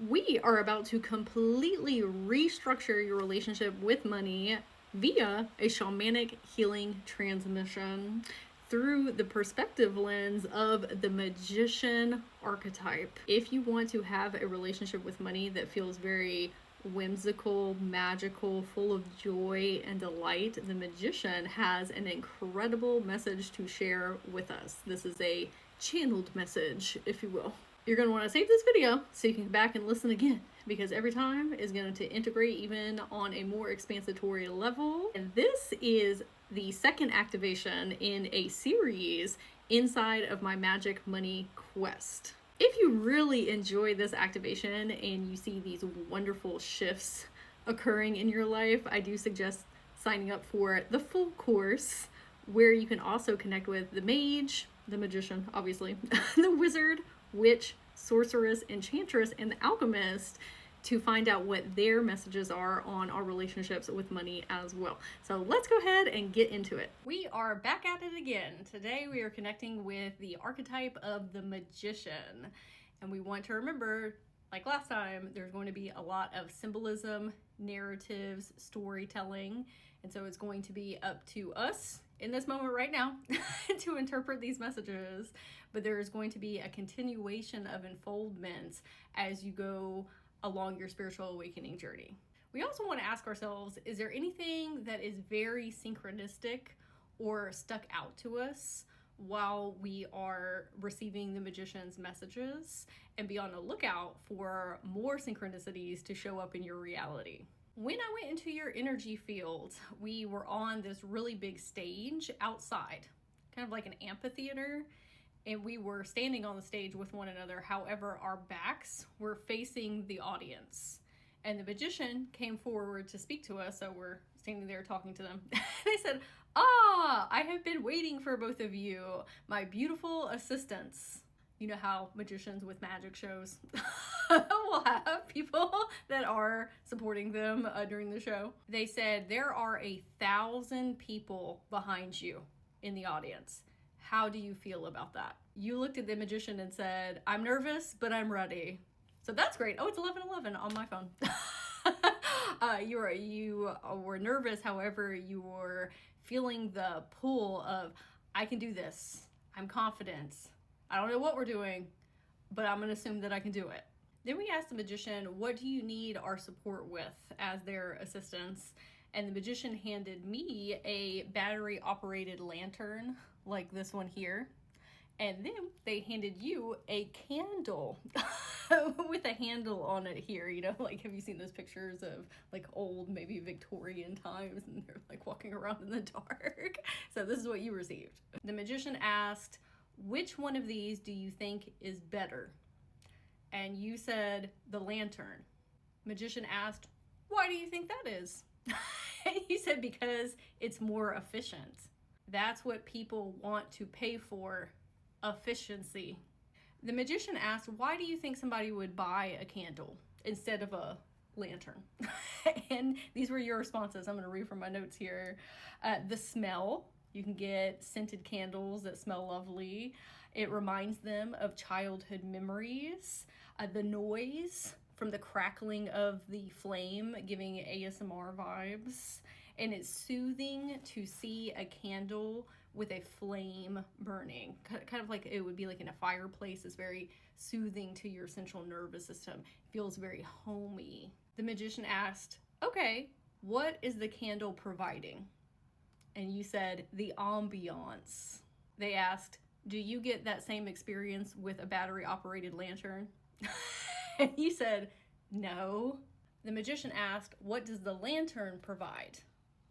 We are about to completely restructure your relationship with money via a shamanic healing transmission through the perspective lens of the magician archetype. If you want to have a relationship with money that feels very whimsical, magical, full of joy and delight, the magician has an incredible message to share with us. This is a channeled message, if you will. You're going to want to save this video so you can go back and listen again, because every time is going to integrate even on a more expansatory level. And this is the second activation in a series inside of my Magic Money Quest. If you really enjoy this activation and you see these wonderful shifts occurring in your life, I do suggest signing up for the full course, where you can also connect with the mage, the magician, obviously, the wizard, witch, sorceress, enchantress, and the alchemist, to find out what their messages are on our relationships with money as well. So let's go ahead and get into it. We are back at it again. Today we are connecting with the archetype of the magician. And we want to remember, like last time, there's going to be a lot of symbolism, narratives, storytelling. And so it's going to be up to us in this moment right now to interpret these messages. But there is going to be a continuation of unfoldment as you go along your spiritual awakening journey. We also want to ask ourselves, is there anything that is very synchronistic or stuck out to us while we are receiving the magician's messages? And be on the lookout for more synchronicities to show up in your reality. When I went into your energy field, we were on this really big stage outside, kind of like an amphitheater, and we were standing on the stage with one another. However, our backs were facing the audience. And the magician came forward to speak to us, so we're standing there talking to them. They said, I have been waiting for both of you, my beautiful assistants. You know how magicians with magic shows will have people that are supporting them during the show. They said, there are 1,000 people behind you in the audience. How do you feel about that? You looked at the magician and said, I'm nervous, but I'm ready. So that's great. Oh, it's 11:11 on my phone. You were nervous, however, you were feeling the pull of, I can do this. I'm confident. I don't know what we're doing, but I'm going to assume that I can do it. Then we asked the magician, what do you need our support with as their assistants? And the magician handed me a battery-operated lantern, like this one here. And then they handed you a candle with a handle on it here. You know, like, have you seen those pictures of like old, maybe Victorian times, and they're like walking around in the dark? So this is what you received. The magician asked, which one of these do you think is better? And you said the lantern. Magician asked, why do you think that is? He said, because it's more efficient. That's what people want to pay for, efficiency. The magician asked, why do you think somebody would buy a candle instead of a lantern? And these were your responses. I'm going to read from my notes here. The smell. You can get scented candles that smell lovely. It reminds them of childhood memories. The noise from the crackling of the flame, giving ASMR vibes. And it's soothing to see a candle with a flame burning. Kind of like it would be like in a fireplace. It's very soothing to your central nervous system. It feels very homey. The magician asked, okay, what is the candle providing? And you said, the ambiance. They asked, do you get that same experience with a battery-operated lantern? And you said, no. The magician asked, what does the lantern provide?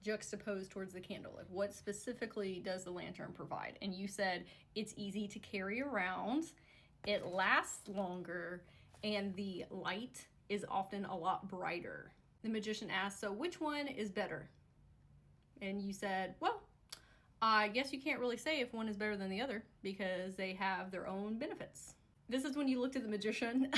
Juxtaposed towards the candle. Like, what specifically does the lantern provide? And you said, it's easy to carry around, it lasts longer, and the light is often a lot brighter. The magician asked, so which one is better? And you said, well, I guess you can't really say if one is better than the other because they have their own benefits. This is when you looked at the magician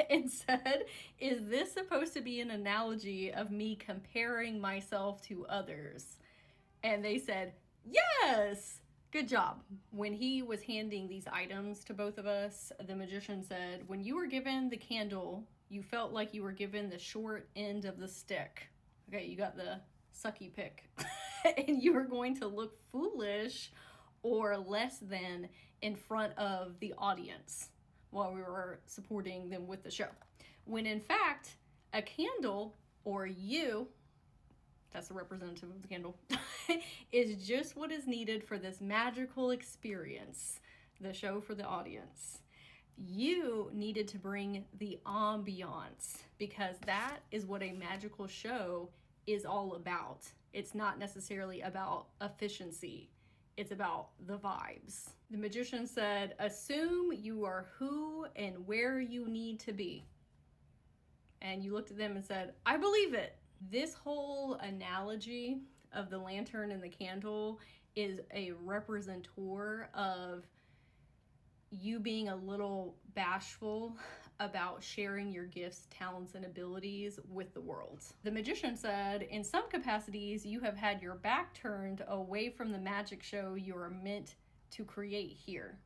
and said, is this supposed to be an analogy of me comparing myself to others? And they said, yes, good job. When he was handing these items to both of us, the magician said, when you were given the candle You felt like you were given the short end of the stick. Okay, you got the sucky pick. And you were going to look foolish or less than in front of the audience while we were supporting them with the show. When in fact, a candle, or you, that's the representative of the candle, is just what is needed for this magical experience, the show for the audience. You needed to bring the ambiance, because that is what a magical show is all about. It's not necessarily about efficiency. It's about the vibes. The magician said, assume you are who and where you need to be. And you looked at them and said, I believe it. This whole analogy of the lantern and the candle is a representor of you being a little bashful about sharing your gifts, talents, and abilities with the world. The magician said, in some capacities, you have had your back turned away from the magic show you are meant to create here,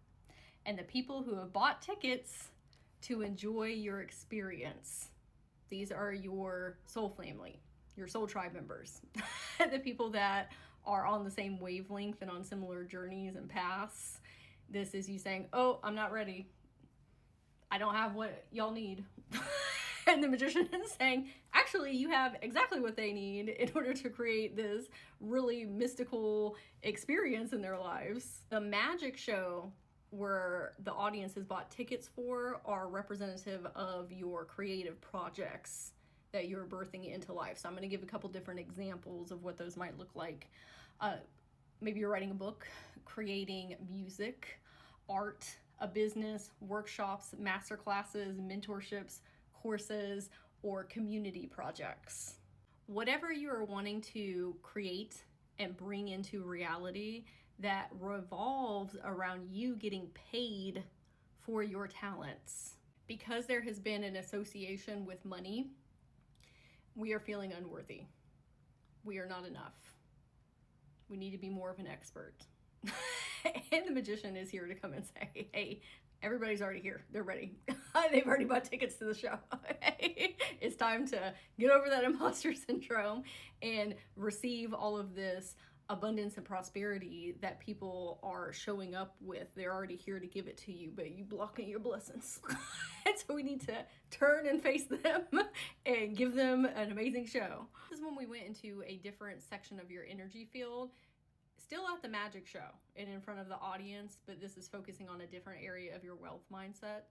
and the people who have bought tickets to enjoy your experience. These are your soul family, your soul tribe members, the people that are on the same wavelength and on similar journeys and paths. This is you saying, oh, I'm not ready. I don't have what y'all need. And the magician is saying, actually, you have exactly what they need in order to create this really mystical experience in their lives. The magic show where the audience has bought tickets for are representative of your creative projects that you're birthing into life. So I'm going to give a couple different examples of what those might look like. Maybe you're writing a book, creating music, art, a business, workshops, master classes, mentorships, courses, or community projects. Whatever you are wanting to create and bring into reality that revolves around you getting paid for your talents. Because there has been an association with money, we are feeling unworthy. We are not enough. We need to be more of an expert. And the magician is here to come and say, hey, everybody's already here. They're ready. They've already bought tickets to the show. It's time to get over that imposter syndrome and receive all of this abundance and prosperity that people are showing up with. They're already here to give it to you, but you blocking your blessings. And so we need to turn and face them and give them an amazing show. This is when we went into a different section of your energy field, still at the magic show and in front of the audience, but this is focusing on a different area of your wealth mindset.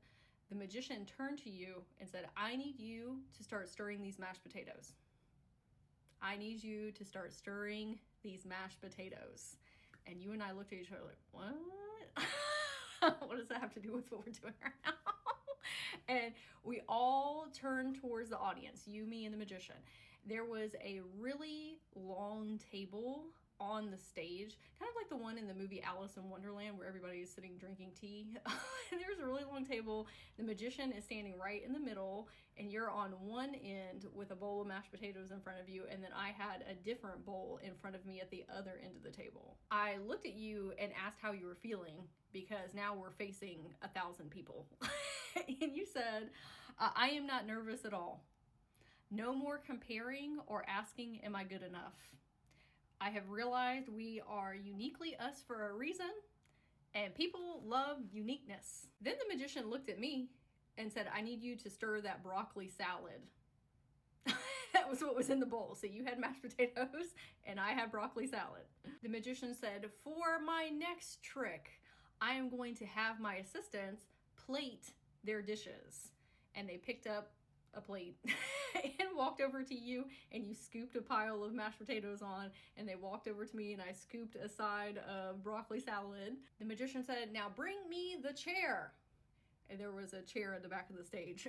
The magician turned to you and said, I need you to start stirring these mashed potatoes. I need you to start stirring these mashed potatoes. And you and I looked at each other like, what? What does that have to do with what we're doing right now? And we all turned towards the audience, you, me, and the magician. There was a really long table on the stage, kind of like the one in the movie Alice in Wonderland where everybody is sitting drinking tea. And there's a really long table. The magician is standing right in the middle, and you're on one end with a bowl of mashed potatoes in front of you, and then I had a different bowl in front of me at the other end of the table. I looked at you and asked how you were feeling, because now we're facing 1,000 people. And you said, I am not nervous at all. No more comparing or asking, am I good enough? I have realized we are uniquely us for a reason, and people love uniqueness. Then the magician looked at me and said, I need you to stir that broccoli salad. That was what was in the bowl. So you had mashed potatoes and I had broccoli salad. The magician said, for my next trick, I am going to have my assistants plate their dishes. And they picked up a plate and walked over to you, and you scooped a pile of mashed potatoes on, and they walked over to me and I scooped a side of broccoli salad. The magician said, now bring me the chair. And there was a chair at the back of the stage.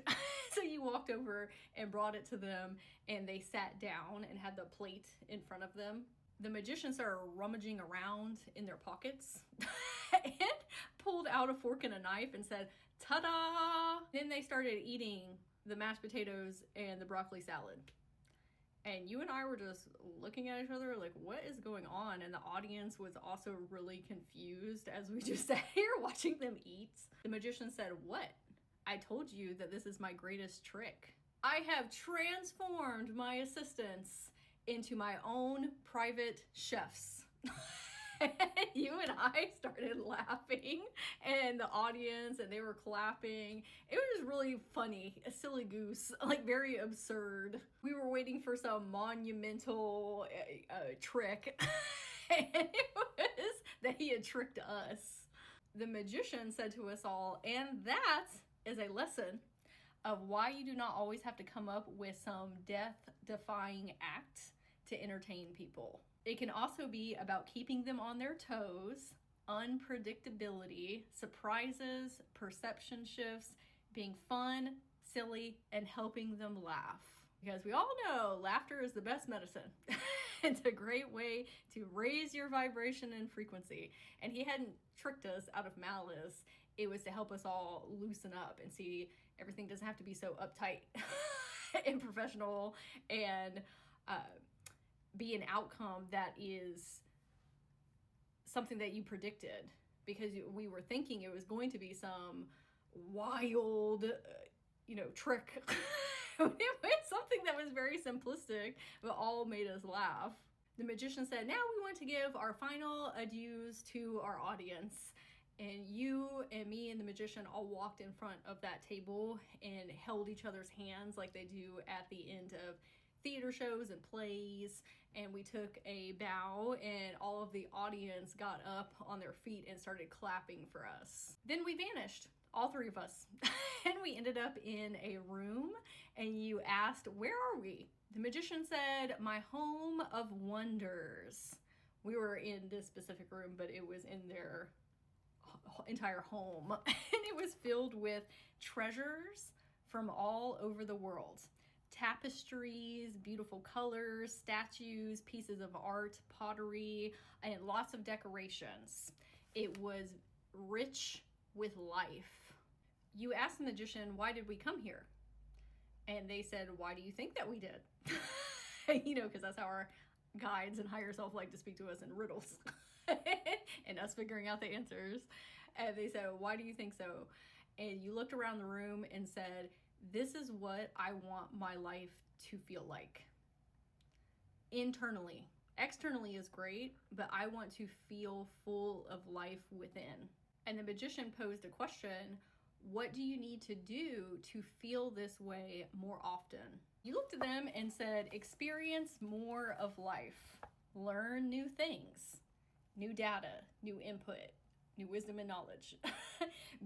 So you walked over and brought it to them, and they sat down and had the plate in front of them. The magician started rummaging around in their pockets and pulled out a fork and a knife and said, ta-da! Then they started eating the mashed potatoes and the broccoli salad. And you and I were just looking at each other like, what is going on? And the audience was also really confused as we just sat here watching them eat. The magician said, what? I told you that this is my greatest trick. I have transformed my assistants into my own private chefs. You and I started laughing, and the audience, and they were clapping. It was just really funny, a silly goose, like very absurd. We were waiting for some monumental trick, and it was that he had tricked us. The magician said to us all, and that is a lesson of why you do not always have to come up with some death-defying act to entertain people. It can also be about keeping them on their toes, unpredictability, surprises, perception shifts, being fun, silly, and helping them laugh. Because we all know laughter is the best medicine. It's a great way to raise your vibration and frequency. And he hadn't tricked us out of malice. It was to help us all loosen up and see everything doesn't have to be so uptight and professional, and be an outcome that is something that you predicted, because we were thinking it was going to be some wild, trick. It was something that was very simplistic, but all made us laugh. The magician said, now we want to give our final adieus to our audience. And you and me and the magician all walked in front of that table and held each other's hands like they do at the end of theater shows and plays, and we took a bow, and all of the audience got up on their feet and started clapping for us. Then we vanished, all three of us, and we ended up in a room, and you asked, where are we? The magician said, my home of wonders. We were in this specific room, but it was in their entire home, and it was filled with treasures from all over the world. Tapestries, beautiful colors, statues, pieces of art, pottery, and lots of decorations. It was rich with life. You asked the magician, why did we come here? And they said, why do you think that we did? Because that's how our guides and higher self like to speak to us in riddles and us figuring out the answers. And they said, why do you think so? And you looked around the room and said, this is what I want my life to feel like. Internally. Externally is great, but I want to feel full of life within. And the magician posed a question, what do you need to do to feel this way more often? You looked at them and said, experience more of life. Learn new things, new data, new input, new wisdom and knowledge.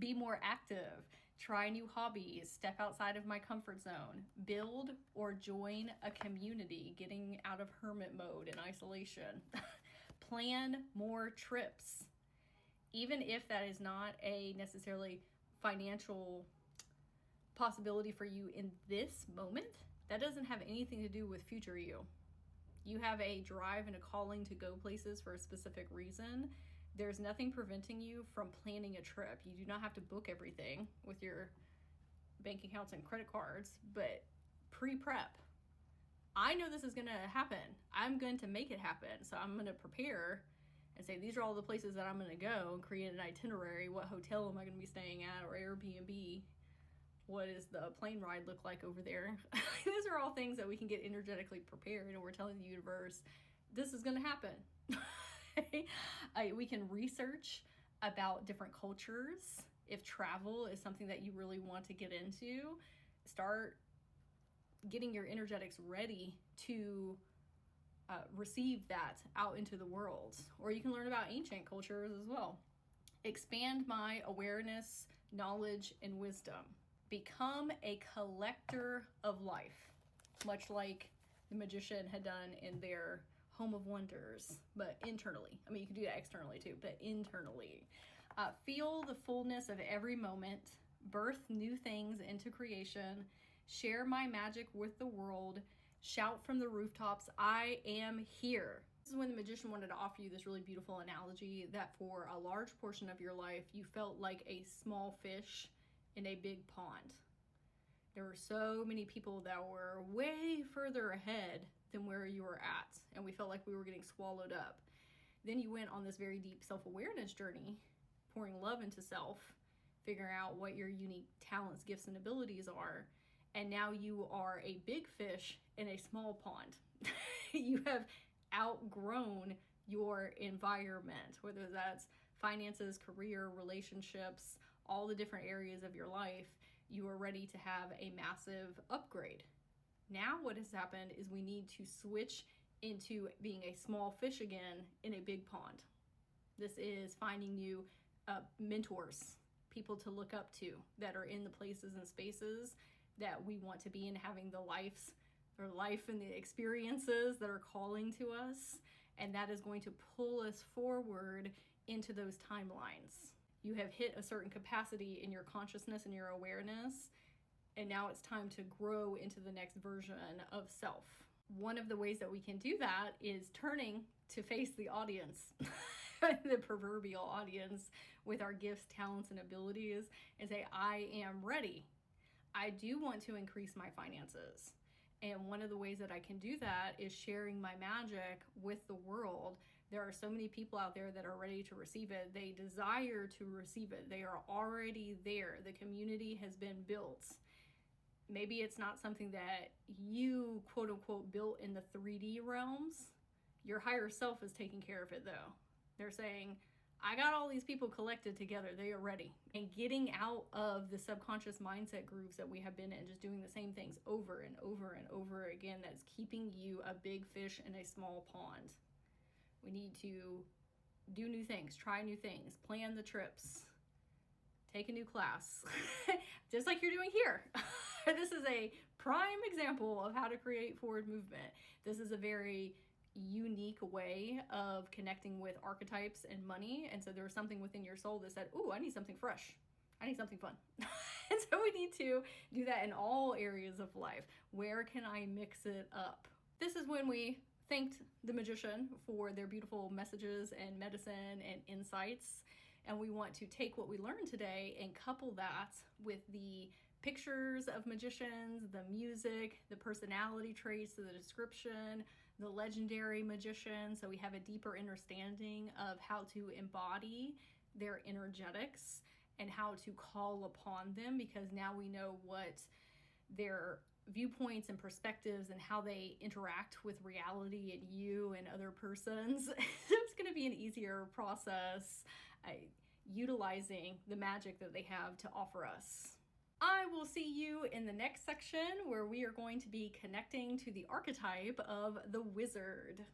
Be more active. Try new hobbies, step outside of my comfort zone, build or join a community, getting out of hermit mode and isolation. Plan more trips. Even if that is not a necessarily financial possibility for you in this moment, that doesn't have anything to do with future you. You have a drive and a calling to go places for a specific reason. There's nothing preventing you from planning a trip. You do not have to book everything with your bank accounts and credit cards, but pre-prep. I know this is going to happen. I'm going to make it happen. So I'm going to prepare and say, these are all the places that I'm going to go, and create an itinerary. What hotel am I going to be staying at, or Airbnb? What does the plane ride look like over there? Those are all things that we can get energetically prepared, and we're telling the universe, this is going to happen. We can research about different cultures. If travel is something that you really want to get into, start getting your energetics ready to receive that out into the world. Or you can learn about ancient cultures as well. Expand my awareness, knowledge, and wisdom. Become a collector of life, much like the magician had done in their home of wonders, but internally. I mean, you can do that externally too, but internally. Feel the fullness of every moment, birth new things into creation, share my magic with the world, shout from the rooftops, I am here. This is when the magician wanted to offer you this really beautiful analogy that for a large portion of your life, you felt like a small fish in a big pond. There were so many people that were way further ahead than where you were at, and we felt like we were getting swallowed up. Then you went on this very deep self-awareness journey, pouring love into self, figuring out what your unique talents, gifts, and abilities are, and now you are a big fish in a small pond. You have outgrown your environment, whether that's finances, career, relationships, all the different areas of your life. You are ready to have a massive upgrade. Now what has happened is we need to switch into being a small fish again in a big pond. This is finding new mentors, people to look up to that are in the places and spaces that we want to be in, having the life and the experiences that are calling to us. And that is going to pull us forward into those timelines. You have hit a certain capacity in your consciousness and your awareness, and now it's time to grow into the next version of self. One of the ways that we can do that is turning to face the audience, the proverbial audience, with our gifts, talents, and abilities, and say, I am ready. I do want to increase my finances. And one of the ways that I can do that is sharing my magic with the world. There are so many people out there that are ready to receive it. They desire to receive it. They are already there. The community has been built. Maybe it's not something that you, quote unquote, built in the 3D realms. Your higher self is taking care of it, though. They're saying, I got all these people collected together. They are ready. And getting out of the subconscious mindset grooves that we have been in, just doing the same things over and over and over again, that's keeping you a big fish in a small pond. We need to do new things, try new things, plan the trips, take a new class, just like you're doing here. This is a prime example of how to create forward movement. This is a very unique way of connecting with archetypes and money. And so there was something within your soul that said, ooh, I need something fresh. I need something fun. And so we need to do that in all areas of life. Where can I mix it up? This is when we thanked the magician for their beautiful messages and medicine and insights. And we want to take what we learned today and couple that with the pictures of magicians, the music, the personality traits, the description, the legendary magician. So we have a deeper understanding of how to embody their energetics and how to call upon them, because now we know what their viewpoints and perspectives and how they interact with reality and you and other persons. It's going to be an easier process utilizing the magic that they have to offer us. I will see you in the next section where we are going to be connecting to the archetype of the wizard.